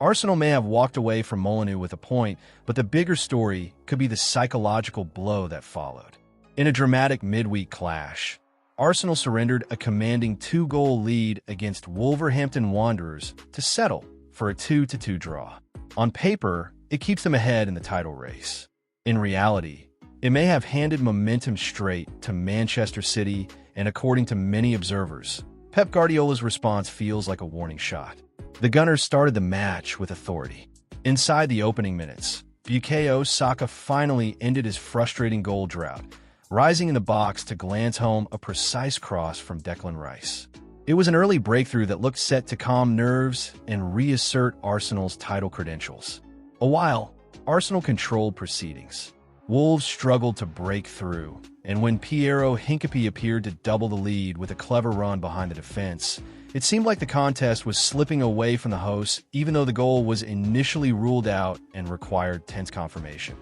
Arsenal may have walked away from Molineux with a point, but the bigger story could be the psychological blow that followed. In a dramatic midweek clash, Arsenal surrendered a commanding 2-goal lead against Wolverhampton Wanderers to settle for a 2-2 draw. On paper, it keeps them ahead in the title race. In reality, it may have handed momentum straight to Manchester City, and according to many observers, Pep Guardiola's response feels like a warning shot. The Gunners started the match with authority. Inside the opening minutes, Bukayo Saka finally ended his frustrating goal drought, rising in the box to glance home a precise cross from Declan Rice. It was an early breakthrough that looked set to calm nerves and reassert Arsenal's title credentials. A while, Arsenal controlled proceedings. Wolves struggled to break through, and when Piero Hincapié appeared to double the lead with a clever run behind the defense, it seemed like the contest was slipping away from the hosts, even though the goal was initially ruled out and required tense confirmation.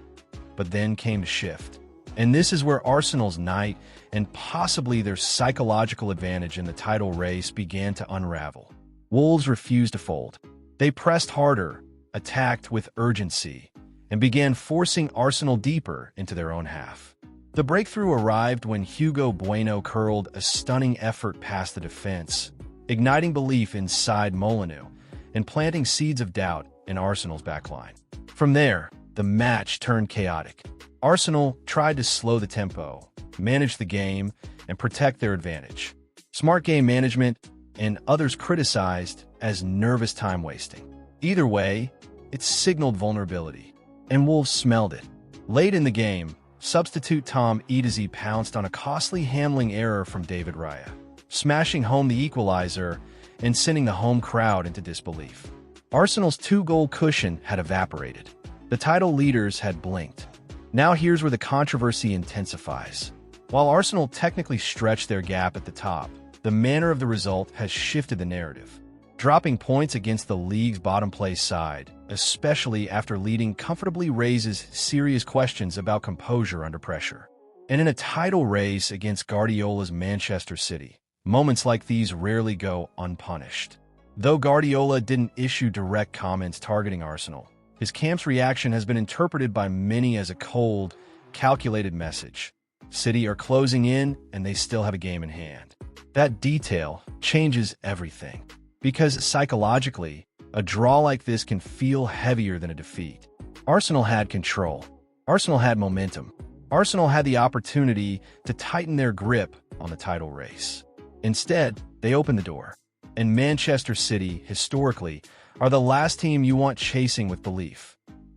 But then came the shift. And this is where Arsenal's night and possibly their psychological advantage in the title race began to unravel. Wolves refused to fold. They pressed harder, attacked with urgency, and began forcing Arsenal deeper into their own half. The breakthrough arrived when Hugo Bueno curled a stunning effort past the defense, igniting belief inside Molineux and planting seeds of doubt in Arsenal's backline. From there, the match turned chaotic. Arsenal tried to slow the tempo, manage the game, and protect their advantage. Smart game management, and others criticized as nervous time wasting. Either way, it signaled vulnerability, and Wolves smelled it. Late in the game, substitute Tom Edizzi pounced on a costly handling error from David Raya, smashing home the equalizer and sending the home crowd into disbelief. Arsenal's 2-goal cushion had evaporated. The title leaders had blinked. Now here's where the controversy intensifies. While Arsenal technically stretched their gap at the top, the manner of the result has shifted the narrative. Dropping points against the league's bottom-place side, especially after leading comfortably, raises serious questions about composure under pressure. And in a title race against Guardiola's Manchester City, moments like these rarely go unpunished. Though Guardiola didn't issue direct comments targeting Arsenal, his camp's reaction has been interpreted by many as a cold, calculated message. City are closing in, and they still have a game in hand. That detail changes everything, because psychologically, a draw like this can feel heavier than a defeat. Arsenal had control. Arsenal had momentum. Arsenal had the opportunity to tighten their grip on the title race. Instead, they opened the door. And Manchester City, historically, are the last team you want chasing with belief.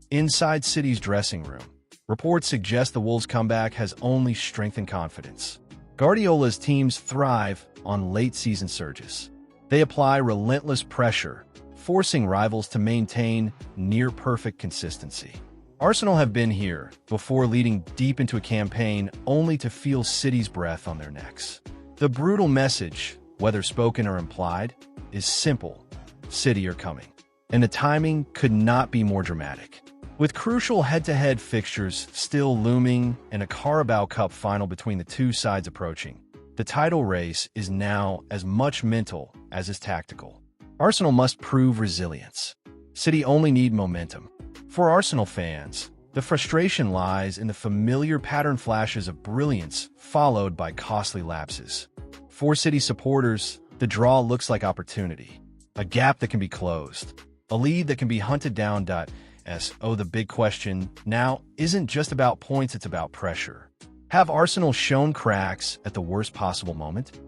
Inside City's dressing room, reports suggest the Wolves' comeback has only strengthened confidence. Guardiola's teams thrive on late-season surges. They apply relentless pressure, forcing rivals to maintain near-perfect consistency. Arsenal have been here before, leading deep into a campaign only to feel City's breath on their necks. The brutal message, whether spoken or implied, is simple. City are coming. And the timing could not be more dramatic. With crucial head-to-head fixtures still looming and a Carabao Cup final between the two sides approaching, the title race is now as much mental as is tactical. Arsenal must prove resilience. City only need momentum. For Arsenal fans, the frustration lies in the familiar pattern flashes of brilliance followed by costly lapses. For City supporters, the draw looks like opportunity. A gap that can be closed. A lead that can be hunted down. The big question now isn't just about points, it's about pressure. Have Arsenal shown cracks at the worst possible moment?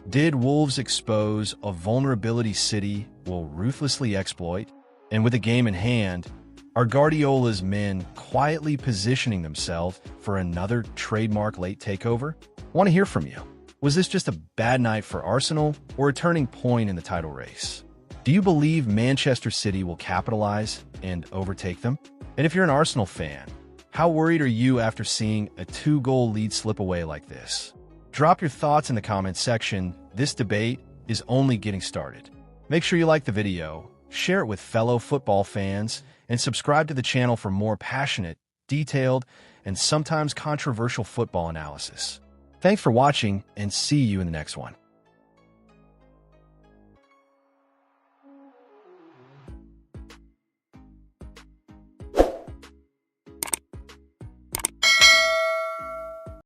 Did Wolves expose a vulnerability City will ruthlessly exploit? And with a game in hand, are Guardiola's men quietly positioning themselves for another trademark late takeover? Want to hear from you. Was this just a bad night for Arsenal or a turning point in the title race? Do you believe Manchester City will capitalize and overtake them? And if you're an Arsenal fan, how worried are you after seeing a 2-goal lead slip away like this? Drop your thoughts in the comments section. This debate is only getting started. Make sure you like the video, share it with fellow football fans, and subscribe to the channel for more passionate, detailed, and sometimes controversial football analysis. Thanks for watching, and see you in the next one.